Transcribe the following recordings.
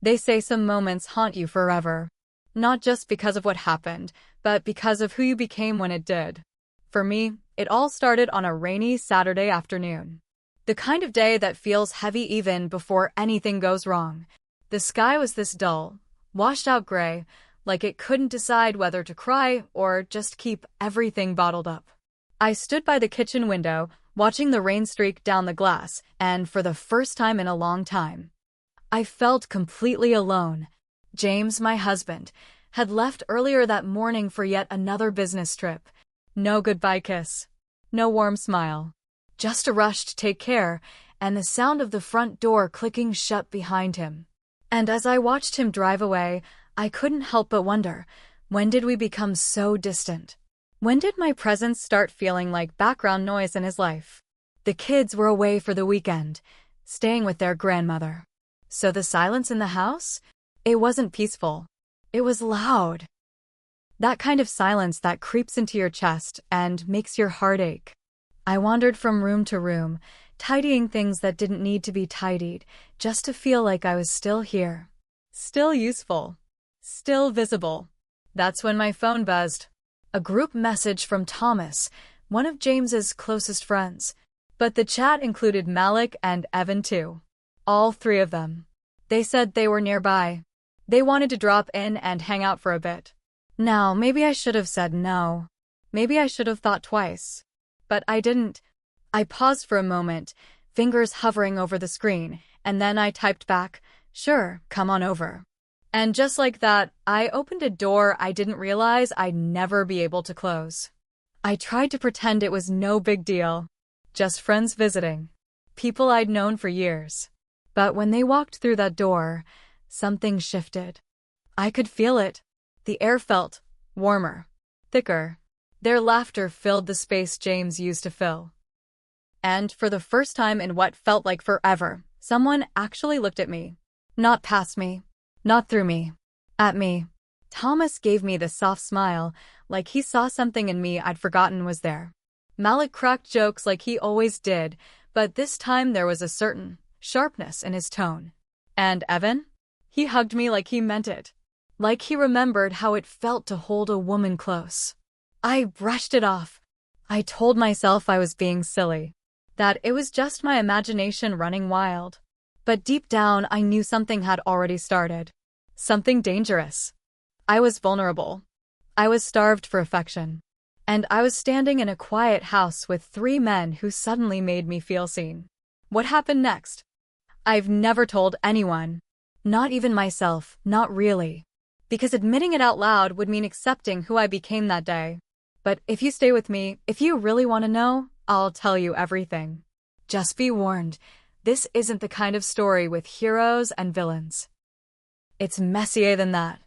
They say some moments haunt you forever. Not just because of what happened, but because of who you became when it did. For me, it all started on a rainy Saturday afternoon. The kind of day that feels heavy even before anything goes wrong. The sky was this dull, washed-out gray, like it couldn't decide whether to cry or just keep everything bottled up. I stood by the kitchen window, watching the rain streak down the glass, and for the first time in a long time, I felt completely alone. James, my husband, had left earlier that morning for yet another business trip. No goodbye kiss. No warm smile. Just a rush to take care, and the sound of the front door clicking shut behind him. And as I watched him drive away, I couldn't help but wonder, when did we become so distant? When did my presence start feeling like background noise in his life? The kids were away for the weekend, staying with their grandmother. So the silence in the house? It wasn't peaceful. It was loud. That kind of silence that creeps into your chest and makes your heart ache. I wandered from room to room, tidying things that didn't need to be tidied, just to feel like I was still here. Still useful. Still visible. That's when my phone buzzed. A group message from Thomas, one of James's closest friends. But the chat included Malik and Evan too. All three of them. They said they were nearby. They wanted to drop in and hang out for a bit. Now, maybe I should have said no. Maybe I should have thought twice. But I didn't. I paused for a moment, fingers hovering over the screen, and then I typed back, "Sure, come on over." And just like that, I opened a door I didn't realize I'd never be able to close. I tried to pretend it was no big deal. Just friends visiting. People I'd known for years. But when they walked through that door, something shifted. I could feel it. The air felt warmer, thicker. Their laughter filled the space James used to fill. And for the first time in what felt like forever, someone actually looked at me. Not past me. Not through me. At me. Thomas gave me the soft smile, like he saw something in me I'd forgotten was there. Malik cracked jokes like he always did, but this time there was a certain sharpness in his tone. And Evan? He hugged me like he meant it. Like he remembered how it felt to hold a woman close. I brushed it off. I told myself I was being silly. That it was just my imagination running wild. But deep down I knew something had already started. Something dangerous. I was vulnerable. I was starved for affection. And I was standing in a quiet house with three men who suddenly made me feel seen. What happened next? I've never told anyone. Not even myself, not really. Because admitting it out loud would mean accepting who I became that day. But if you stay with me, if you really want to know, I'll tell you everything. Just be warned, this isn't the kind of story with heroes and villains. It's messier than that.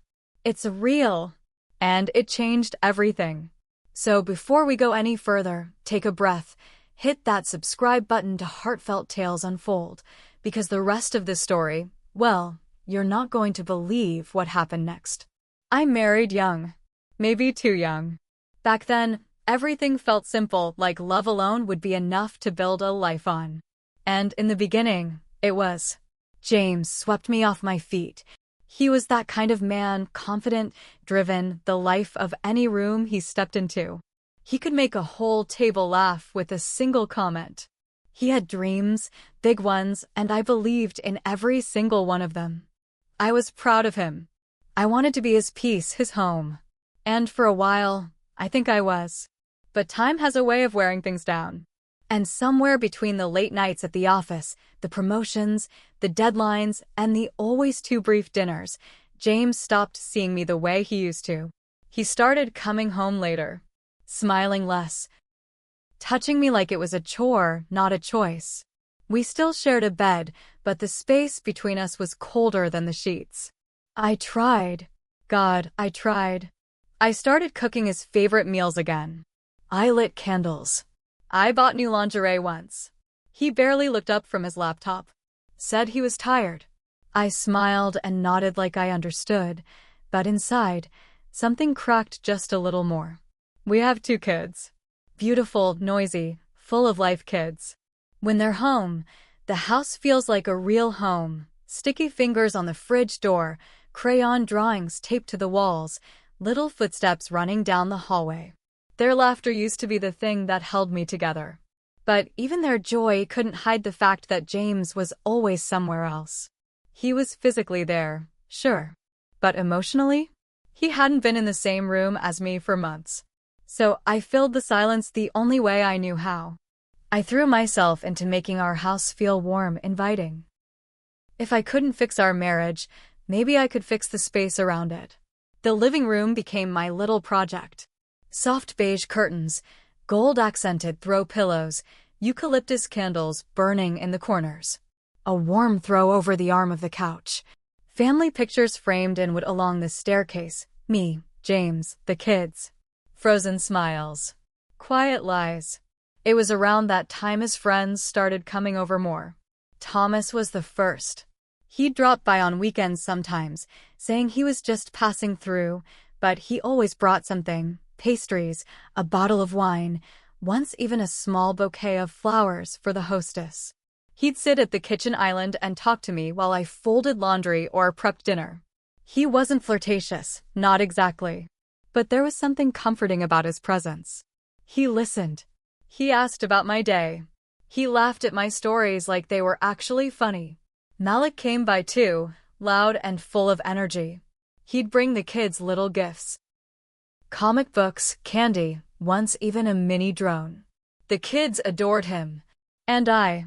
It's real. And it changed everything. So before we go any further, take a breath, hit that subscribe button to Heartfelt Tales Unfold, because the rest of this story, well, you're not going to believe what happened next. I married young. Maybe too young. Back then, everything felt simple, like love alone would be enough to build a life on. And in the beginning, it was. James swept me off my feet. He was that kind of man, confident, driven, the life of any room he stepped into. He could make a whole table laugh with a single comment. He had dreams, big ones, and I believed in every single one of them. I was proud of him. I wanted to be his peace, his home. And for a while, I think I was. But time has a way of wearing things down. And somewhere between the late nights at the office, the promotions, the deadlines, and the always too brief dinners, James stopped seeing me the way he used to. He started coming home later, smiling less, touching me like it was a chore, not a choice. We still shared a bed, but the space between us was colder than the sheets. I tried. God, I tried. I started cooking his favorite meals again. I lit candles. I bought new lingerie once. He barely looked up from his laptop. Said he was tired. I smiled and nodded like I understood, but inside, something cracked just a little more. We have 2 kids. Beautiful, noisy, full of life kids. When they're home, the house feels like a real home, Sticky fingers on the fridge door, crayon drawings taped to the walls, little footsteps running down the hallway. Their laughter used to be the thing that held me together. But even their joy couldn't hide the fact that James was always somewhere else. He was physically there, sure. But emotionally? He hadn't been in the same room as me for months. So I filled the silence the only way I knew how. I threw myself into making our house feel warm, inviting. If I couldn't fix our marriage, maybe I could fix the space around it. The living room became my little project. Soft beige curtains, gold-accented throw pillows, eucalyptus candles burning in the corners. A warm throw over the arm of the couch. Family pictures framed in wood along the staircase. Me, James, the kids. Frozen smiles. Quiet lies. It was around that time his friends started coming over more. Thomas was the first. He'd drop by on weekends sometimes, saying he was just passing through, but he always brought something. Pastries, a bottle of wine, once even a small bouquet of flowers for the hostess. He'd sit at the kitchen island and talk to me while I folded laundry or prepped dinner. He wasn't flirtatious, not exactly. But there was something comforting about his presence. He listened. He asked about my day. He laughed at my stories like they were actually funny. Malik came by too, loud and full of energy. He'd bring the kids little gifts. Comic books, candy, once even a mini drone. The kids adored him. And I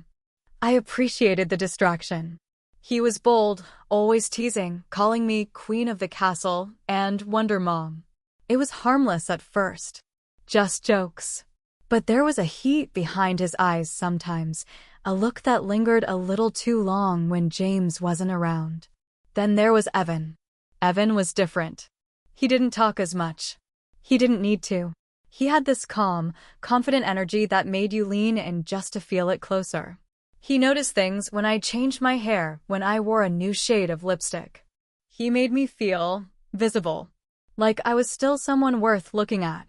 appreciated the distraction. He was bold, always teasing, calling me Queen of the Castle and Wonder Mom. It was harmless at first. Just jokes. But there was a heat behind his eyes sometimes, a look that lingered a little too long when James wasn't around. Then there was Evan. Evan was different. He didn't talk as much. He didn't need to. He had this calm, confident energy that made you lean in just to feel it closer. He noticed things when I changed my hair, when I wore a new shade of lipstick. He made me feel visible, like I was still someone worth looking at,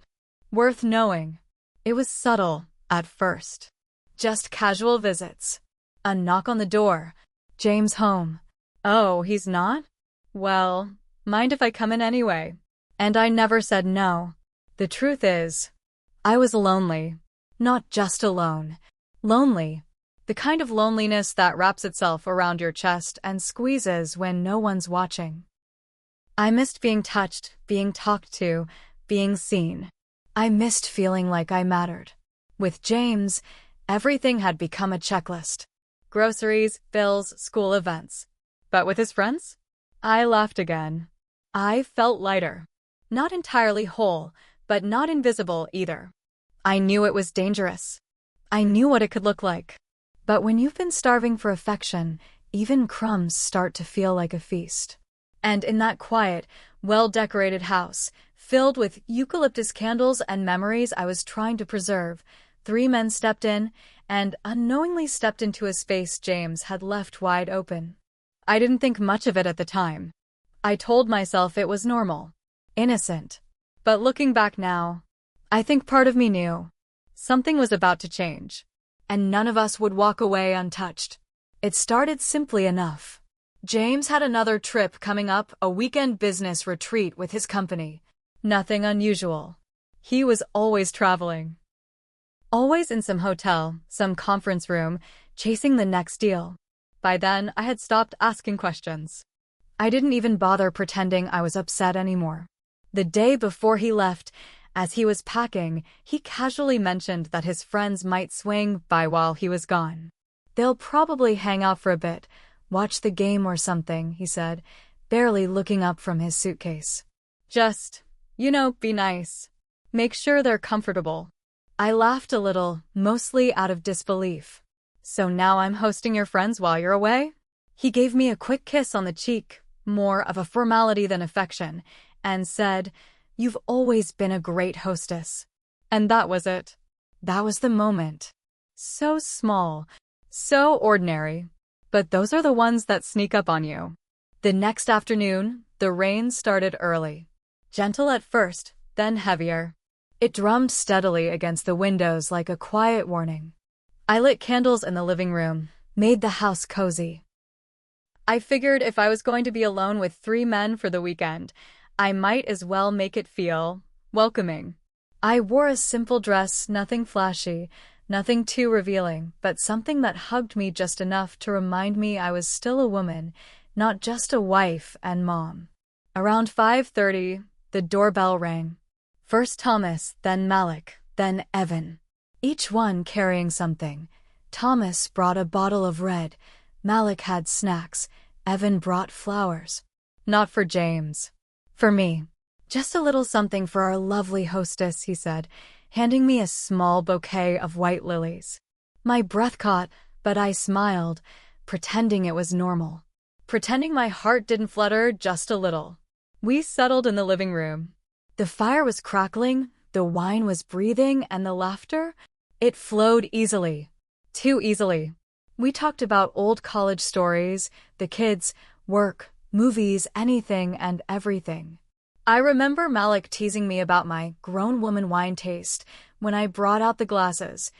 worth knowing. It was subtle at first. Just casual visits. A knock on the door. James home. Oh, he's not? Well, mind if I come in anyway? And I never said no. The truth is, I was lonely. Not just alone. Lonely. The kind of loneliness that wraps itself around your chest and squeezes when no one's watching. I missed being touched, being talked to, being seen. I missed feeling like I mattered. With James, everything had become a checklist. Groceries, bills, school events. But with his friends? I laughed again. I felt lighter. Not entirely whole, but not invisible either. I knew it was dangerous. I knew what it could look like. But when you've been starving for affection, even crumbs start to feel like a feast. And in that quiet, well-decorated house, filled with eucalyptus candles and memories I was trying to preserve, 3 men stepped in and unknowingly stepped into a space James had left wide open. I didn't think much of it at the time. I told myself it was normal, innocent. But looking back now, I think part of me knew something was about to change. And none of us would walk away untouched. It started simply enough. James had another trip coming up, a weekend business retreat with his company. Nothing unusual. He was always traveling. Always in some hotel, some conference room, chasing the next deal. By then, I had stopped asking questions. I didn't even bother pretending I was upset anymore. The day before he left, as he was packing, he casually mentioned that his friends might swing by while he was gone. They'll probably hang out for a bit, watch the game or something, he said, barely looking up from his suitcase. Just, be nice. Make sure they're comfortable. I laughed a little, mostly out of disbelief. So now I'm hosting your friends while you're away? He gave me a quick kiss on the cheek, more of a formality than affection, and said, "You've always been a great hostess." And that was it. That was the moment. So small, so ordinary. But those are the ones that sneak up on you. The next afternoon, the rain started early. Gentle at first, then heavier. It drummed steadily against the windows like a quiet warning. I lit candles in the living room, made the house cozy. I figured if I was going to be alone with 3 men for the weekend, I might as well make it feel welcoming. I wore a simple dress, nothing flashy, nothing too revealing, but something that hugged me just enough to remind me I was still a woman, not just a wife and mom. Around 5:30, the doorbell rang. First Thomas, then Malik, then Evan. Each one carrying something. Thomas brought a bottle of red, Malik had snacks, Evan brought flowers. Not for James. For me. Just a little something for our lovely hostess, he said, handing me a small bouquet of white lilies. My breath caught, but I smiled, pretending it was normal. Pretending my heart didn't flutter just a little. We settled in the living room. The fire was crackling, the wine was breathing, and the laughter, it flowed easily. Too easily. We talked about old college stories, the kids, work, movies, anything and everything. I remember Malik teasing me about my grown woman wine taste when I brought out the glasses.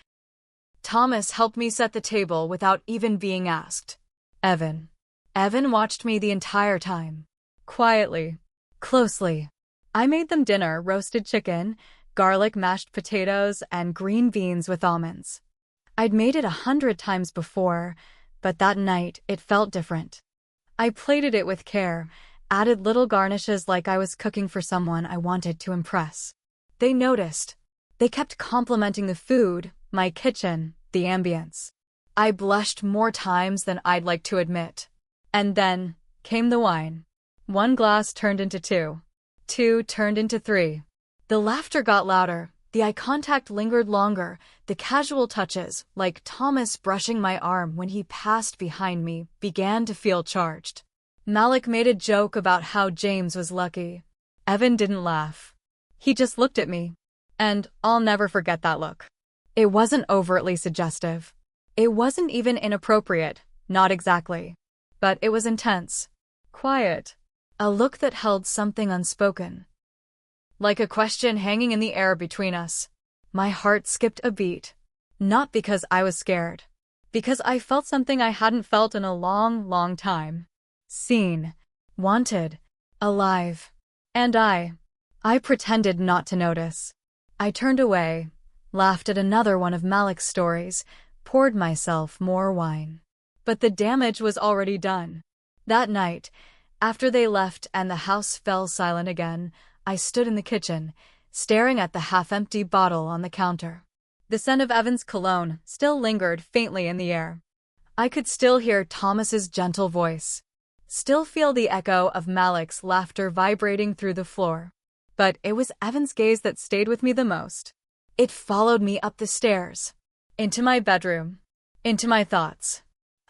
Thomas helped me set the table without even being asked. Evan watched me the entire time. Quietly. Closely. I made them dinner, roasted chicken, garlic mashed potatoes, and green beans with almonds. I'd made it 100 times before, but that night it felt different. I plated it with care, added little garnishes like I was cooking for someone I wanted to impress. They noticed. They kept complimenting the food, my kitchen, the ambience. I blushed more times than I'd like to admit. And then came the wine. 1 glass turned into 2. 2 turned into 3. The laughter got louder. The eye contact lingered longer, the casual touches, like Thomas brushing my arm when he passed behind me, began to feel charged. Malik made a joke about how James was lucky. Evan didn't laugh. He just looked at me. And I'll never forget that look. It wasn't overtly suggestive. It wasn't even inappropriate, not exactly. But it was intense. Quiet. A look that held something unspoken. Like a question hanging in the air between us. My heart skipped a beat. Not because I was scared. Because I felt something I hadn't felt in a long, long time. Seen. Wanted. Alive. And I pretended not to notice. I turned away, laughed at another one of Malik's stories, poured myself more wine. But the damage was already done. That night, after they left and the house fell silent again, I stood in the kitchen, staring at the half-empty bottle on the counter. The scent of Evan's cologne still lingered faintly in the air. I could still hear Thomas's gentle voice. Still feel the echo of Malik's laughter vibrating through the floor. But it was Evan's gaze that stayed with me the most. It followed me up the stairs. Into my bedroom. Into my thoughts.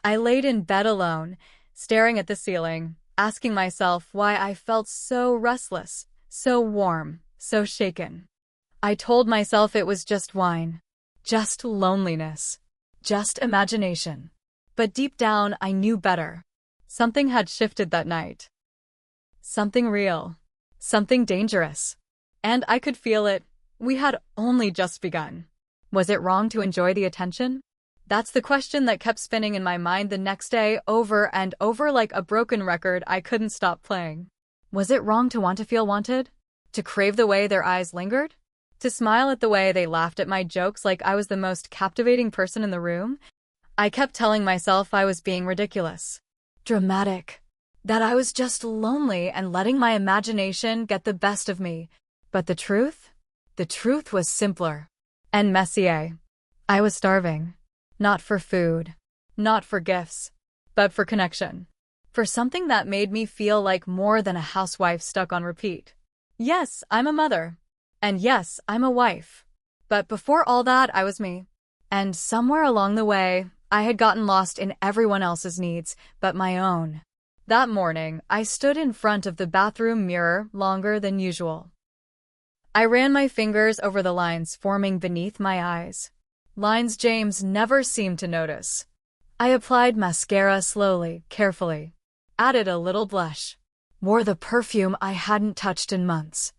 I laid in bed alone, staring at the ceiling, asking myself why I felt so restless. So warm, so shaken. I told myself it was just wine. Just loneliness. Just imagination. But deep down, I knew better. Something had shifted that night. Something real. Something dangerous. And I could feel it. We had only just begun. Was it wrong to enjoy the attention? That's the question that kept spinning in my mind the next day, over and over like a broken record I couldn't stop playing. Was it wrong to want to feel wanted? To crave the way their eyes lingered? To smile at the way they laughed at my jokes like I was the most captivating person in the room? I kept telling myself I was being ridiculous. Dramatic. That I was just lonely and letting my imagination get the best of me. But the truth? The truth was simpler. And messier. I was starving. Not for food. Not for gifts. But for connection. For something that made me feel like more than a housewife stuck on repeat. Yes, I'm a mother. And yes, I'm a wife. But before all that, I was me. And somewhere along the way, I had gotten lost in everyone else's needs, but my own. That morning, I stood in front of the bathroom mirror longer than usual. I ran my fingers over the lines forming beneath my eyes. Lines James never seemed to notice. I applied mascara slowly, carefully. Added a little blush. Wore the perfume I hadn't touched in months.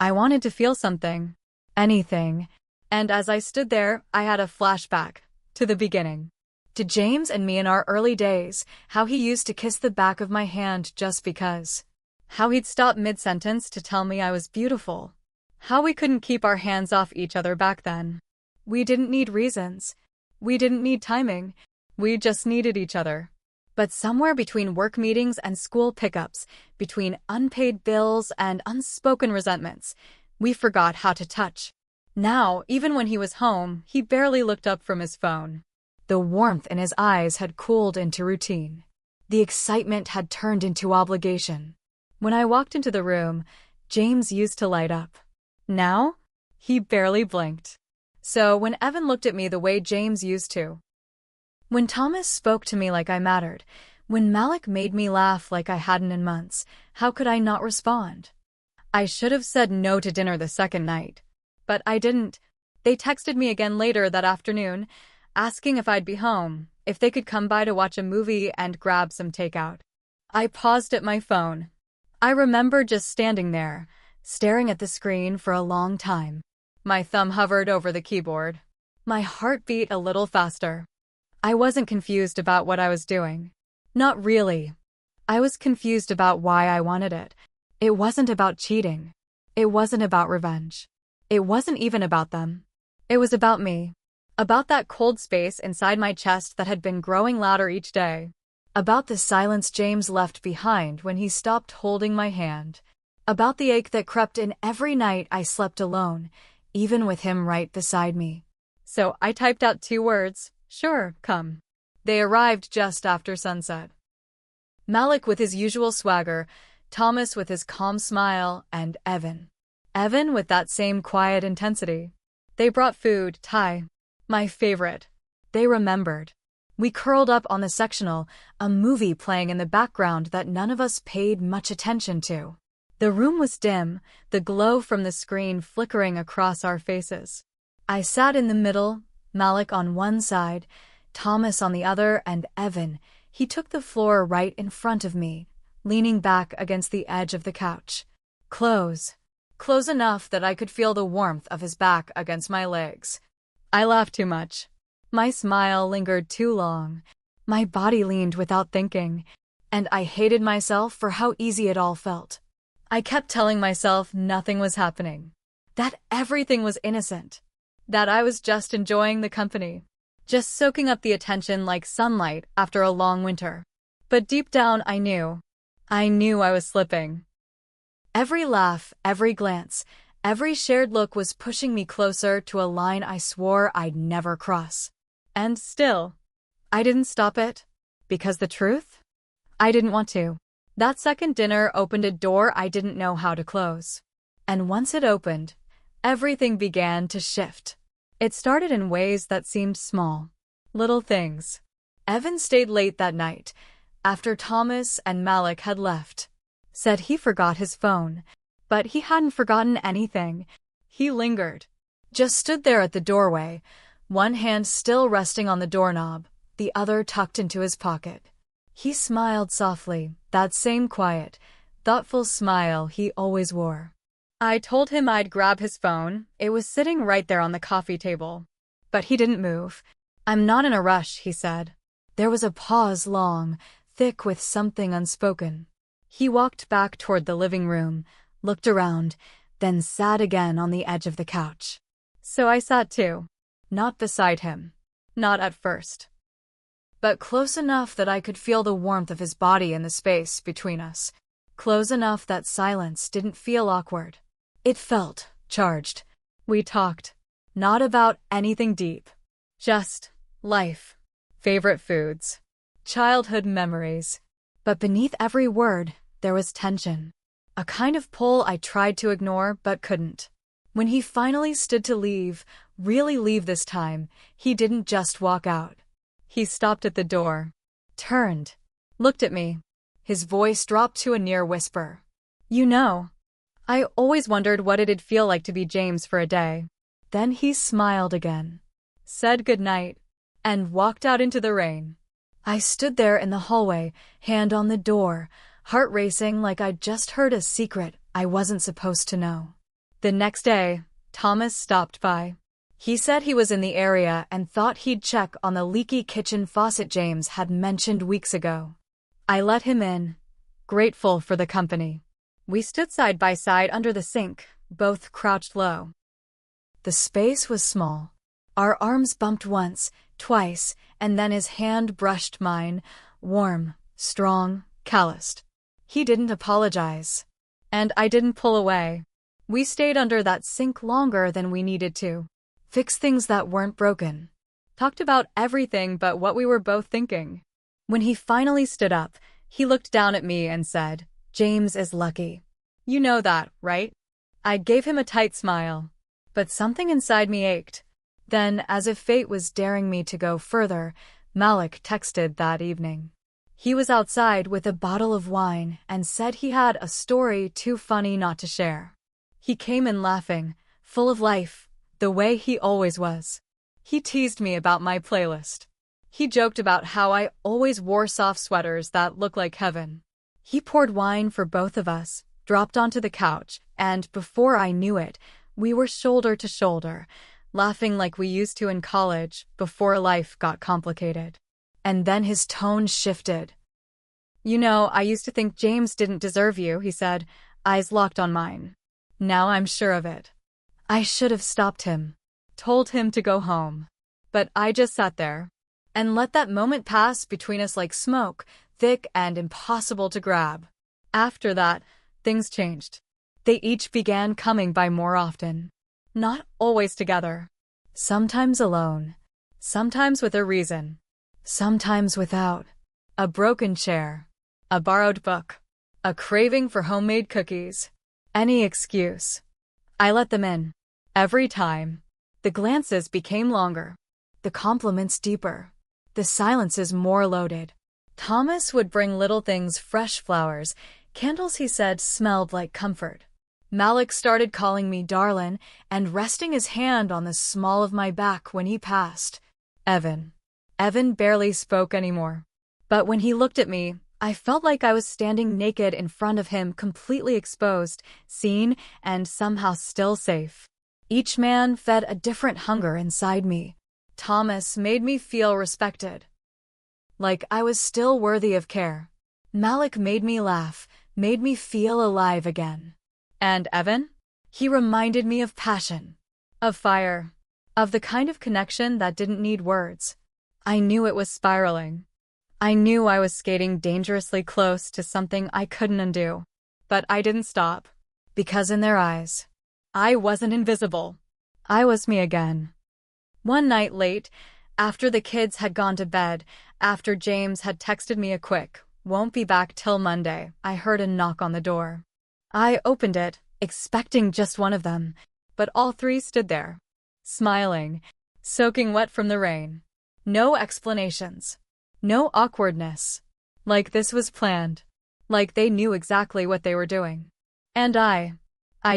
I wanted to feel something. Anything. And as I stood there, I had a flashback. To the beginning. To James and me in our early days, how he used to kiss the back of my hand just because. How he'd stop mid-sentence to tell me I was beautiful. How we couldn't keep our hands off each other back then. We didn't need reasons. We didn't need timing. We just needed each other. But somewhere between work meetings and school pickups, between unpaid bills and unspoken resentments, we forgot how to touch. Now, even when he was home, he barely looked up from his phone. The warmth in his eyes had cooled into routine. The excitement had turned into obligation. When I walked into the room, James used to light up. Now, he barely blinked. So when Evan looked at me the way James used to, when Thomas spoke to me like I mattered, when Malik made me laugh like I hadn't in months, how could I not respond? I should have said no to dinner the second night. But I didn't. They texted me again later that afternoon, asking if I'd be home, if they could come by to watch a movie and grab some takeout. I paused at my phone. I remember just standing there, staring at the screen for a long time. My thumb hovered over the keyboard. My heart beat a little faster. I wasn't confused about what I was doing. Not really. I was confused about why I wanted it. It wasn't about cheating. It wasn't about revenge. It wasn't even about them. It was about me. About that cold space inside my chest that had been growing louder each day. About the silence James left behind when he stopped holding my hand. About the ache that crept in every night I slept alone, even with him right beside me. So I typed out 2 words, "Sure, come." They arrived just after sunset. Malik with his usual swagger, Thomas with his calm smile, and Evan. Evan with that same quiet intensity. They brought food, Thai. My favorite. They remembered. We curled up on the sectional, a movie playing in the background that none of us paid much attention to. The room was dim, the glow from the screen flickering across our faces. I sat in the middle, Malik on one side, Thomas on the other, and Evan. He took the floor right in front of me, leaning back against the edge of the couch. Close. Close enough that I could feel the warmth of his back against my legs. I laughed too much. My smile lingered too long. My body leaned without thinking, and I hated myself for how easy it all felt. I kept telling myself nothing was happening, that everything was innocent, that I was just enjoying the company, just soaking up the attention like sunlight after a long winter. But deep down I knew I was slipping. Every laugh, every glance, every shared look was pushing me closer to a line I swore I'd never cross. And still, I didn't stop it. Because the truth? I didn't want to. That second dinner opened a door I didn't know how to close. And once it opened, everything began to shift. It started in ways that seemed small. Little things. Evan stayed late that night, after Thomas and Malik had left. Said he forgot his phone. But he hadn't forgotten anything. He lingered. Just stood there at the doorway, one hand still resting on the doorknob, the other tucked into his pocket. He smiled softly, that same quiet, thoughtful smile he always wore. I told him I'd grab his phone. It was sitting right there on the coffee table. But he didn't move. "I'm not in a rush," he said. There was a pause long, thick with something unspoken. He walked back toward the living room, looked around, then sat again on the edge of the couch. So I sat too. Not beside him. Not at first. But close enough that I could feel the warmth of his body in the space between us. Close enough that silence didn't feel awkward. It felt charged. We talked. Not about anything deep. Just life. Favorite foods. Childhood memories. But beneath every word, there was tension. A kind of pull I tried to ignore but couldn't. When he finally stood to leave, really leave this time, he didn't just walk out. He stopped at the door, turned, looked at me. His voice dropped to a near whisper. "You know, I always wondered what it'd feel like to be James for a day." Then he smiled again, said goodnight, and walked out into the rain. I stood there in the hallway, hand on the door, heart racing like I'd just heard a secret I wasn't supposed to know. The next day, Thomas stopped by. He said he was in the area and thought he'd check on the leaky kitchen faucet James had mentioned weeks ago. I let him in, grateful for the company. We stood side by side under the sink, both crouched low. The space was small. Our arms bumped once, twice, and then his hand brushed mine, warm, strong, calloused. He didn't apologize. And I didn't pull away. We stayed under that sink longer than we needed to. Fixed things that weren't broken. Talked about everything but what we were both thinking. When he finally stood up, he looked down at me and said, "James is lucky. You know that, right?" I gave him a tight smile. But something inside me ached. Then, as if fate was daring me to go further, Malik texted that evening. He was outside with a bottle of wine and said he had a story too funny not to share. He came in laughing, full of life, the way he always was. He teased me about my playlist. He joked about how I always wore soft sweaters that looked like heaven. He poured wine for both of us, dropped onto the couch, and before I knew it, we were shoulder to shoulder, laughing like we used to in college before life got complicated. And then his tone shifted. "You know, I used to think James didn't deserve you," he said, eyes locked on mine. "Now I'm sure of it." I should have stopped him, told him to go home. But I just sat there and let that moment pass between us like smoke, thick and impossible to grab. After that, things changed. They each began coming by more often. Not always together. Sometimes alone. Sometimes with a reason. Sometimes without. A broken chair. A borrowed book. A craving for homemade cookies. Any excuse. I let them in. Every time. The glances became longer. The compliments deeper. The silences more loaded. Thomas would bring little things, fresh flowers, candles he said smelled like comfort. Malik started calling me darlin' and resting his hand on the small of my back when he passed. Evan. Evan barely spoke anymore. But when he looked at me, I felt like I was standing naked in front of him, completely exposed, seen, and somehow still safe. Each man fed a different hunger inside me. Thomas made me feel respected. Like I was still worthy of care. Malik made me laugh, made me feel alive again. And Evan? He reminded me of passion, of fire, of the kind of connection that didn't need words. I knew it was spiraling. I knew I was skating dangerously close to something I couldn't undo. But I didn't stop. Because in their eyes, I wasn't invisible. I was me again. One night late, after the kids had gone to bed, after James had texted me a quick, "Won't be back till Monday," I heard a knock on the door. I opened it, expecting just one of them, but all three stood there, smiling, soaking wet from the rain. No explanations. No awkwardness. Like this was planned. Like they knew exactly what they were doing. And I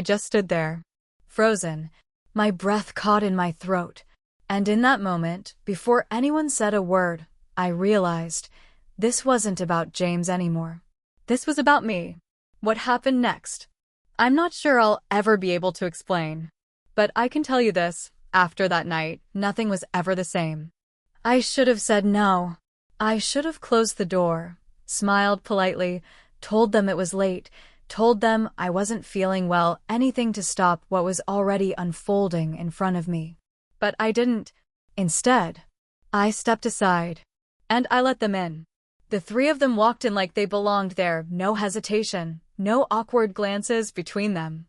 just stood there, frozen, my breath caught in my throat. And in that moment, before anyone said a word, I realized this wasn't about James anymore. This was about me. What happened next? I'm not sure I'll ever be able to explain. But I can tell you this, after that night, nothing was ever the same. I should have said no. I should have closed the door, smiled politely, told them it was late, told them I wasn't feeling well, anything to stop what was already unfolding in front of me. But I didn't. Instead, I stepped aside, and I let them in. The three of them walked in like they belonged there, no hesitation, no awkward glances between them.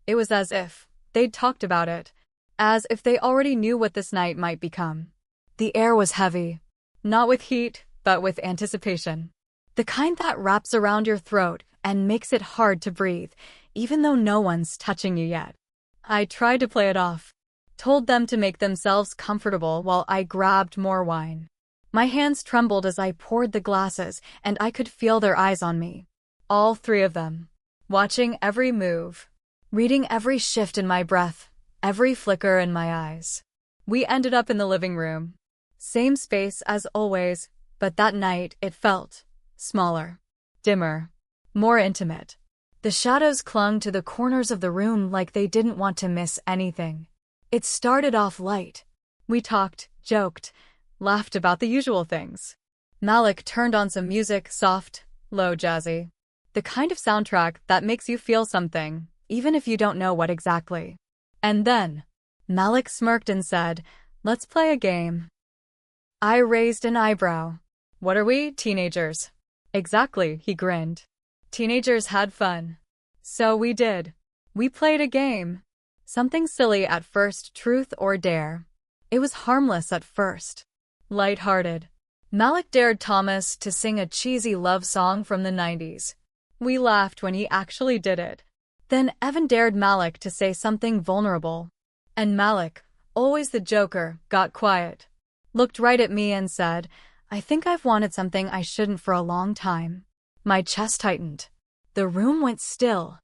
It was as if they'd talked about it, as if they already knew what this night might become. The air was heavy, not with heat, but with anticipation. The kind that wraps around your throat and makes it hard to breathe, even though no one's touching you yet. I tried to play it off, told them to make themselves comfortable while I grabbed more wine. My hands trembled as I poured the glasses, and I could feel their eyes on me. All three of them, watching every move, reading every shift in my breath, every flicker in my eyes. We ended up in the living room. Same space as always, but that night it felt smaller, dimmer, more intimate. The shadows clung to the corners of the room like they didn't want to miss anything. It started off light. We talked, joked, laughed about the usual things. Malik turned on some music, soft, low jazzy. The kind of soundtrack that makes you feel something, even if you don't know what exactly. And then, Malik smirked and said, "Let's play a game." I raised an eyebrow. "What are we, teenagers?" "Exactly," he grinned. "Teenagers had fun." So we did. We played a game. Something silly at first, truth or dare. It was harmless at first. Light-hearted. Malik dared Thomas to sing a cheesy love song from the 90s. We laughed when he actually did it. Then Evan dared Malik to say something vulnerable. And Malik, always the joker, got quiet. Looked right at me and said, "I think I've wanted something I shouldn't for a long time." My chest tightened. The room went still.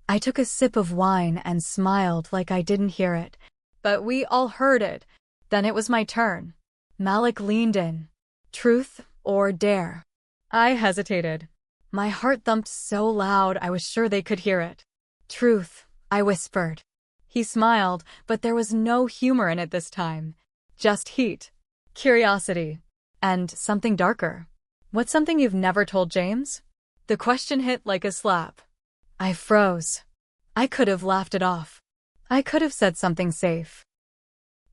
I took a sip of wine and smiled like I didn't hear it. But we all heard it. Then it was my turn. Malik leaned in. "Truth or dare?" I hesitated. My heart thumped so loud I was sure they could hear it. "Truth," I whispered. He smiled, but there was no humor in it this time. Just heat, curiosity, and something darker. "What's something you've never told James?" The question hit like a slap. I froze. I could have laughed it off. I could have said something safe.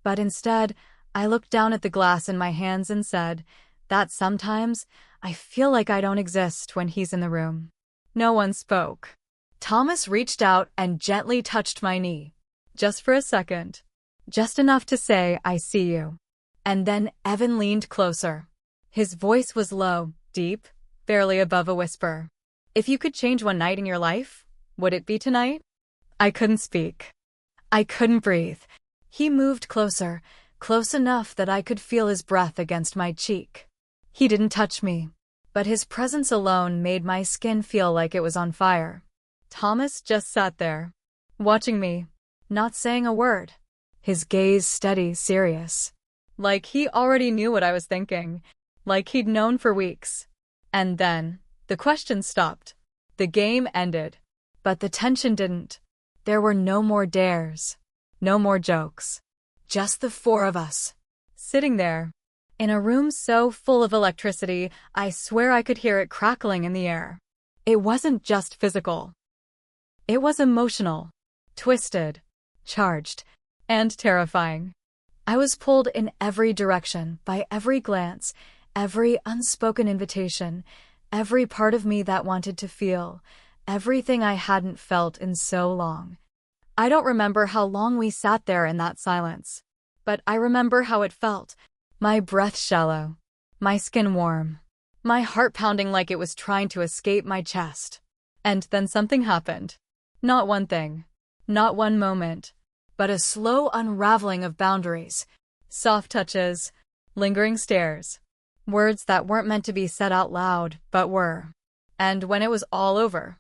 But instead, I looked down at the glass in my hands and said that sometimes I feel like I don't exist when he's in the room. No one spoke. Thomas reached out and gently touched my knee. Just for a second. Just enough to say, "I see you." And then Evan leaned closer. His voice was low, deep, barely above a whisper. "If you could change one night in your life, would it be tonight?" I couldn't speak. I couldn't breathe. He moved closer, close enough that I could feel his breath against my cheek. He didn't touch me, but his presence alone made my skin feel like it was on fire. Thomas just sat there, watching me, not saying a word. His gaze steady, serious. Like he already knew what I was thinking. Like he'd known for weeks. And then, the question stopped. The game ended. But the tension didn't. There were no more dares. No more jokes. Just the four of us. Sitting there. In a room so full of electricity, I swear I could hear it crackling in the air. It wasn't just physical. It was emotional. Twisted. Charged. And terrifying. I was pulled in every direction by every glance, every unspoken invitation, every part of me that wanted to feel, everything I hadn't felt in so long. I don't remember how long we sat there in that silence, but I remember how it felt. My breath shallow, my skin warm, my heart pounding like it was trying to escape my chest. And then something happened. Not one thing, not one moment, but a slow unraveling of boundaries, soft touches, lingering stares, words that weren't meant to be said out loud, but were. And when it was all over,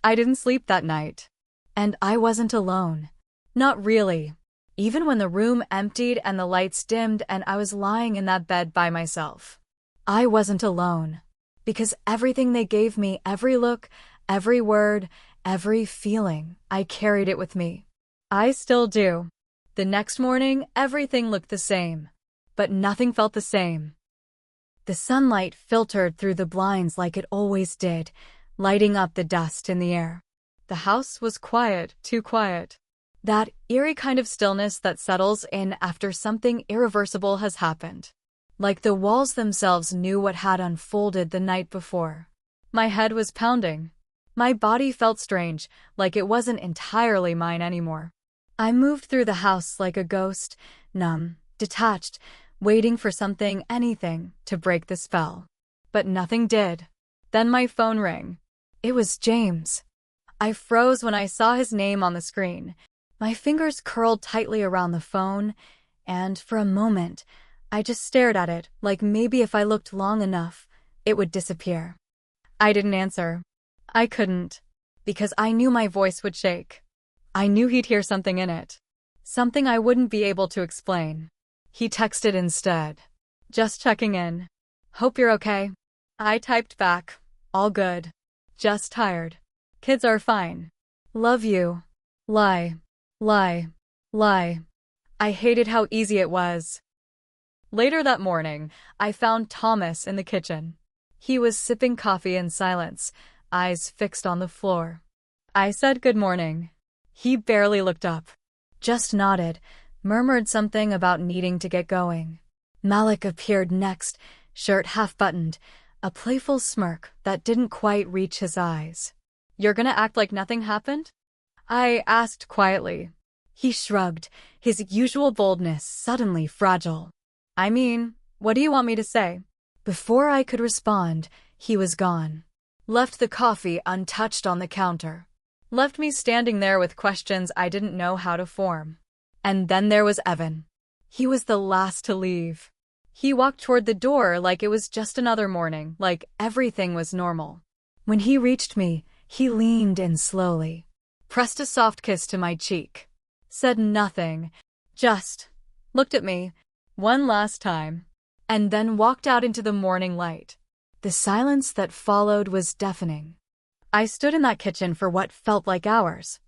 I didn't sleep that night. And I wasn't alone. Not really. Even when the room emptied and the lights dimmed and I was lying in that bed by myself. I wasn't alone. Because everything they gave me, every look, every word, every feeling, I carried it with me. I still do. The next morning, everything looked the same. But nothing felt the same. The sunlight filtered through the blinds like it always did, lighting up the dust in the air. The house was quiet, too quiet. That eerie kind of stillness that settles in after something irreversible has happened. Like the walls themselves knew what had unfolded the night before. My head was pounding. My body felt strange, like it wasn't entirely mine anymore. I moved through the house like a ghost, numb, detached, waiting for something, anything, to break the spell. But nothing did. Then my phone rang. It was James. I froze when I saw his name on the screen. My fingers curled tightly around the phone, and for a moment, I just stared at it, like maybe if I looked long enough, it would disappear. I didn't answer. I couldn't, because I knew my voice would shake. I knew he'd hear something in it. Something I wouldn't be able to explain. He texted instead. "Just checking in. Hope you're okay." I typed back. "All good. Just tired. Kids are fine. Love you. Lie. Lie. Lie." I hated how easy it was. Later that morning, I found Thomas in the kitchen. He was sipping coffee in silence, eyes fixed on the floor. I said good morning. He barely looked up, just nodded, murmured something about needing to get going. Malik appeared next, shirt half-buttoned, a playful smirk that didn't quite reach his eyes. "You're gonna act like nothing happened?" I asked quietly. He shrugged, his usual boldness suddenly fragile. "I mean, what do you want me to say?" Before I could respond, he was gone. Left the coffee untouched on the counter. Left me standing there with questions I didn't know how to form. And then there was Evan. He was the last to leave. He walked toward the door like it was just another morning, like everything was normal. When he reached me, he leaned in slowly, pressed a soft kiss to my cheek, said nothing, just looked at me one last time, and then walked out into the morning light. The silence that followed was deafening. I stood in that kitchen for what felt like hours,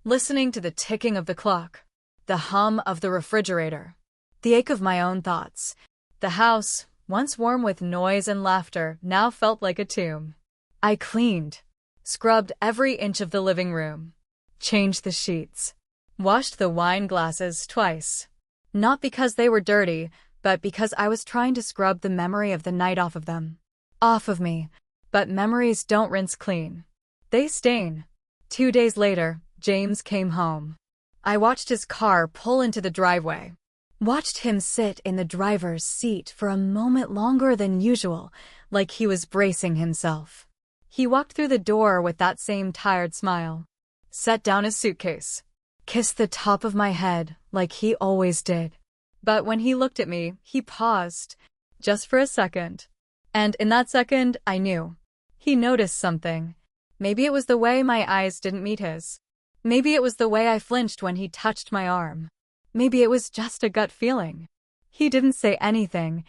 listening to the ticking of the clock, the hum of the refrigerator, the ache of my own thoughts. The house, once warm with noise and laughter, now felt like a tomb. I cleaned, scrubbed every inch of the living room, changed the sheets, washed the wine glasses twice. Not because they were dirty, but because I was trying to scrub the memory of the night off of them. Off of me. But memories don't rinse clean. They stain. 2 days later, James came home. I watched his car pull into the driveway. Watched him sit in the driver's seat for a moment longer than usual, like he was bracing himself. He walked through the door with that same tired smile. Set down his suitcase. Kissed the top of my head, like he always did. But when he looked at me, he paused, just for a second. And in that second, I knew. He noticed something. Maybe it was the way my eyes didn't meet his. Maybe it was the way I flinched when he touched my arm. Maybe it was just a gut feeling. He didn't say anything,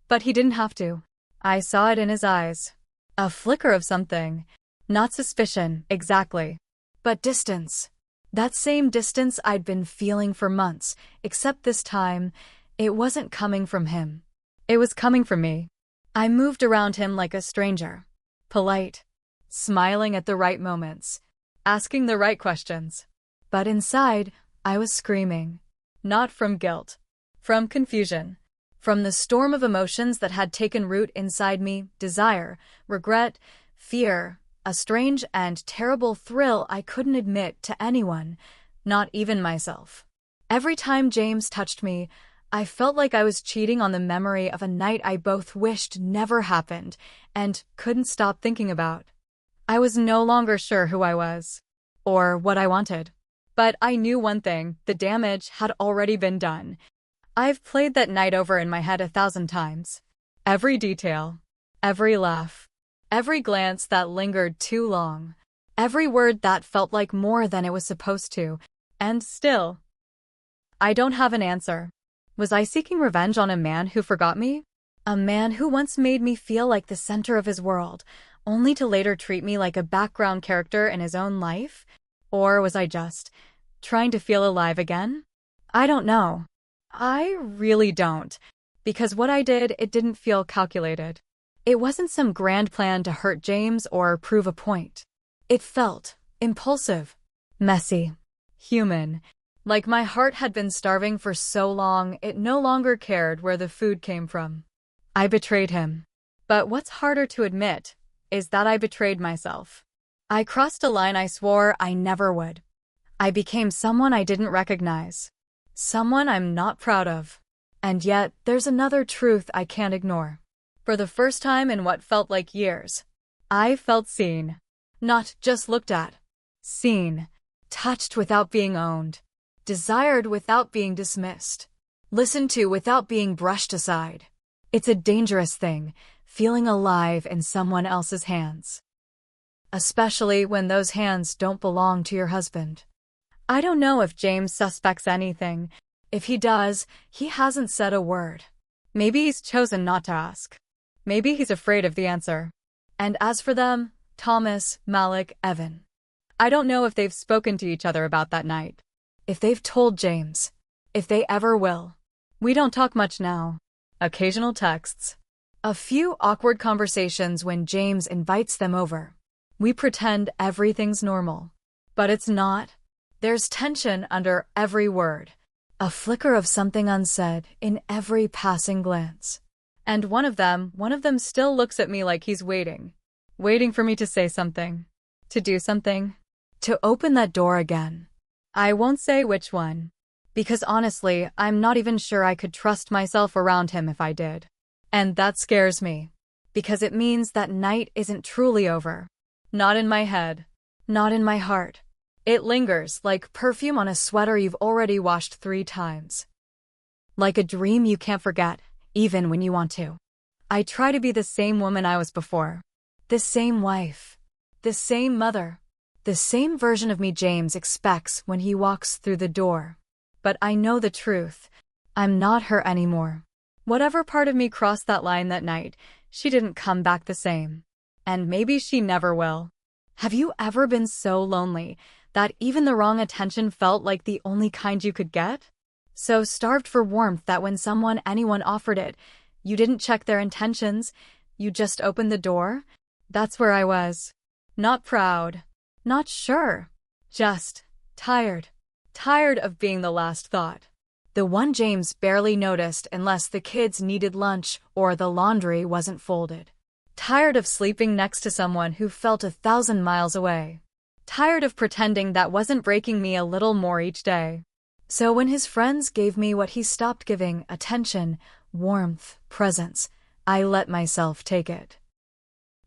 but he didn't have to. I saw it in his eyes. A flicker of something. Not suspicion, exactly, but distance. That same distance I'd been feeling for months, except this time, it wasn't coming from him. It was coming from me. I moved around him like a stranger. Polite. Smiling at the right moments. Asking the right questions. But inside, I was screaming. Not from guilt. From confusion. From the storm of emotions that had taken root inside me, desire, regret, fear, a strange and terrible thrill I couldn't admit to anyone, not even myself. Every time James touched me, I felt like I was cheating on the memory of a night I both wished never happened and couldn't stop thinking about. I was no longer sure who I was, or what I wanted. But I knew one thing, the damage had already been done. I've played that night over in my head 1,000 times. Every detail, every laugh, every glance that lingered too long, every word that felt like more than it was supposed to, and still, I don't have an answer. Was I seeking revenge on a man who forgot me? A man who once made me feel like the center of his world, only to later treat me like a background character in his own life? Or was I just trying to feel alive again? I don't know. I really don't. Because what I did, it didn't feel calculated. It wasn't some grand plan to hurt James or prove a point. It felt impulsive, messy, human. Like my heart had been starving for so long, it no longer cared where the food came from. I betrayed him. But what's harder to admit is that I betrayed myself. I crossed a line I swore I never would. I became someone I didn't recognize. Someone I'm not proud of. And yet, there's another truth I can't ignore. For the first time in what felt like years, I felt seen. Not just looked at. Seen. Touched without being owned. Desired without being dismissed. Listened to without being brushed aside. It's a dangerous thing, feeling alive in someone else's hands. Especially when those hands don't belong to your husband. I don't know if James suspects anything. If he does, he hasn't said a word. Maybe he's chosen not to ask. Maybe he's afraid of the answer. And as for them, Thomas, Malik, Evan, I don't know if they've spoken to each other about that night. If they've told James. if they ever will. We don't talk much now. Occasional texts. A few awkward conversations when James invites them over. We pretend everything's normal. But it's not. There's tension under every word. A flicker of something unsaid in every passing glance. And one of them still looks at me like he's waiting. Waiting for me to say something. To do something. To open that door again. I won't say which one. Because honestly, I'm not even sure I could trust myself around him if I did. And that scares me. Because it means that night isn't truly over. Not in my head. Not in my heart. It lingers like perfume on a sweater you've already washed 3 times. Like a dream you can't forget, even when you want to. I try to be the same woman I was before. The same wife. The same mother. The same version of me James expects when he walks through the door. But I know the truth. I'm not her anymore. Whatever part of me crossed that line that night, she didn't come back the same. And maybe she never will. Have you ever been so lonely that even the wrong attention felt like the only kind you could get? So starved for warmth that when anyone offered it, you didn't check their intentions, you just opened the door? That's where I was. Not proud. Not sure. Just tired. Tired of being the last thought. The one James barely noticed unless the kids needed lunch or the laundry wasn't folded. Tired of sleeping next to someone who felt 1,000 miles away. Tired of pretending that wasn't breaking me a little more each day. So when his friends gave me what he stopped giving, attention, warmth, presence, I let myself take it.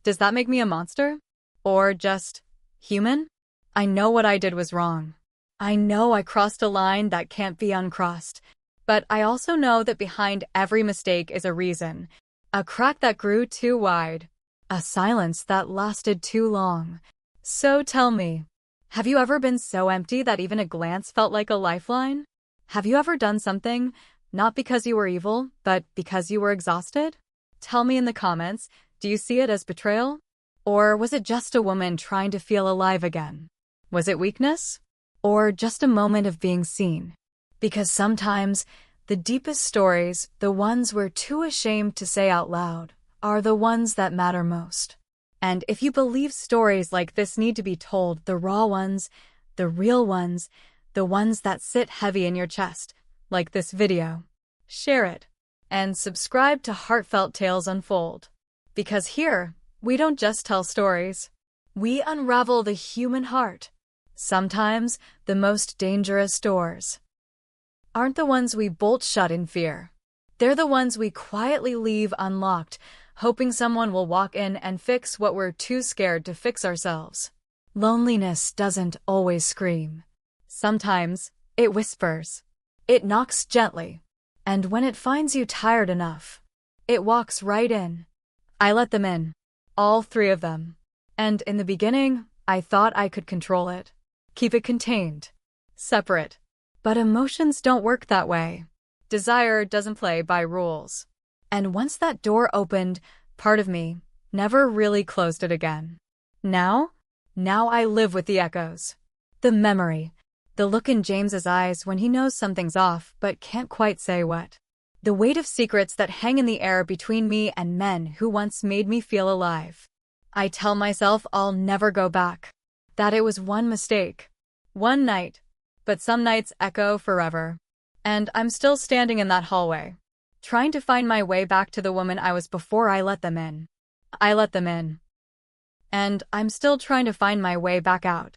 Does that make me a monster? Or just human? I know what I did was wrong. I know I crossed a line that can't be uncrossed. But I also know that behind every mistake is a reason. A crack that grew too wide. A silence that lasted too long. So tell me, have you ever been so empty that even a glance felt like a lifeline? Have you ever done something, not because you were evil, but because you were exhausted? Tell me in the comments, do you see it as betrayal? Or was it just a woman trying to feel alive again? Was it weakness? Or just a moment of being seen? Because sometimes, the deepest stories, the ones we're too ashamed to say out loud, are the ones that matter most. And if you believe stories like this need to be told, the raw ones, the real ones, the ones that sit heavy in your chest, like this video, share it. And subscribe to Heartfelt Tales Unfold. Because here, we don't just tell stories. We unravel the human heart. Sometimes, the most dangerous doors aren't the ones we bolt shut in fear. They're the ones we quietly leave unlocked, hoping someone will walk in and fix what we're too scared to fix ourselves. Loneliness doesn't always scream. Sometimes, it whispers. It knocks gently. And when it finds you tired enough, it walks right in. I let them in. All 3 of them. And in the beginning, I thought I could control it. Keep it contained. Separate. But emotions don't work that way. Desire doesn't play by rules. And once that door opened, part of me never really closed it again. Now I live with the echoes. The memory. The look in James's eyes when he knows something's off but can't quite say what. The weight of secrets that hang in the air between me and men who once made me feel alive. I tell myself I'll never go back. That it was one mistake. One night. But some nights echo forever. And I'm still standing in that hallway, trying to find my way back to the woman I was before I let them in. I let them in. And I'm still trying to find my way back out.